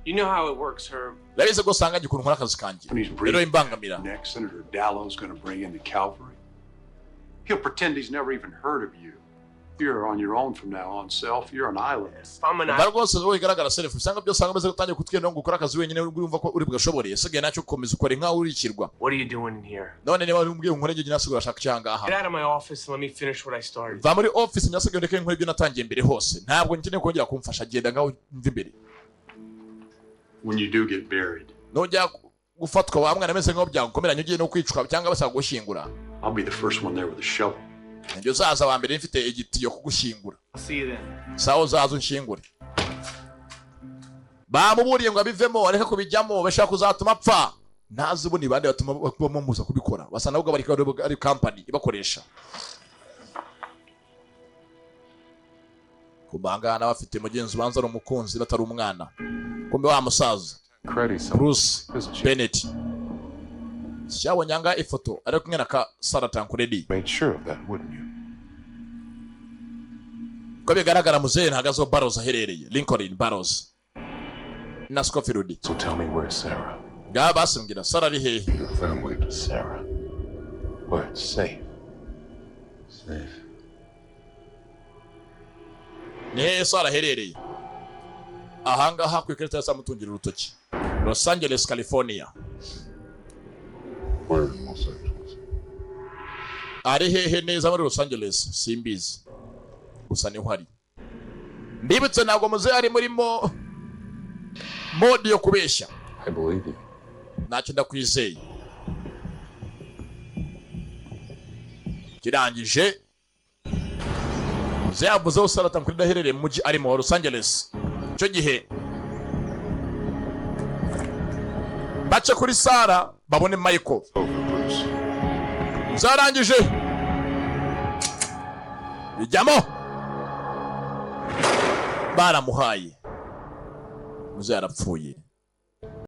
You know how it works, Herb. Labize ko sanga gikuntu nkora akazi kanjye. Rero imbangamira. Next, Senator Dallow's going to bring in the cavalry. He'll pretend he's never even heard of you. You're on your own from now on, Self. You're an island. Bargose zo igaragara Self. Usanga byo sanga maze gutangira kutwenda ngo gukora akazi wenyine urumva ko uri bwashobore. Sigaye nacyo komeza ukore nka urikirwa. What are you doing in here? None niba umbwiye nkore ngiye nasigura shaka cyanga aha. Get out of my office and let me finish what I started. Va muri office nyasigaye ndeke nkore ibyo natangiye mbere hose. Ntabwo nkeneye kongera kumfasha genda ngaho mvi imbere. When you do get buried. Nojya gufatwa wa mwana meze nko byagukomeranye ugiye no kwicwa cyangwa basaba gushingura. I'll be the first one there with a shovel. Njye zaza wa mbere mfite igitiyo kugushingura. See you then. Sawo zazo nshingure. Bamuburiye ngo abivemo areka kubijyamo bashaka kuzatuma apfa. Nazi ubu ni bande batuma bamuza kubikora. Basa nabwo ari company ibakoresha. Kubangana bafite mugenzi banza ari umukunzi batari umwana. Kumbe wa musaza. Bruce Bennett. Shawo nyanga ifoto ari kumwe na ka Saratan Kuredi. Made sure of that, wouldn't you? Ko bigaragara muzehe ntagazo Barrows aherereye. Lincoln Barrows. Na Scofield. So tell me, where's Sarah? Ga basimbira Sarah ari hehe? You found way to Sarah. Where it's safe. Safe. Ne Sarah aherereye. Ahanga hakwikirita samutungira urutoki. Los Angeles, California. Where in Los Angeles? Ari hehe neza muri Los Angeles simbizi. Gusa ni hari. Ndibutse ntabwo muzehe ari muri mode yo kubeshya. I believe you. Ntacyo ndakwizeye. Kirangije muzehe avuze ko Saratan kuri daherereye mu mujyi ari mu Los Angeles. Cyo gihe bace kuri Sara babone Michael. Zarangije bijyamo baramuhaye muzehe arapfuye.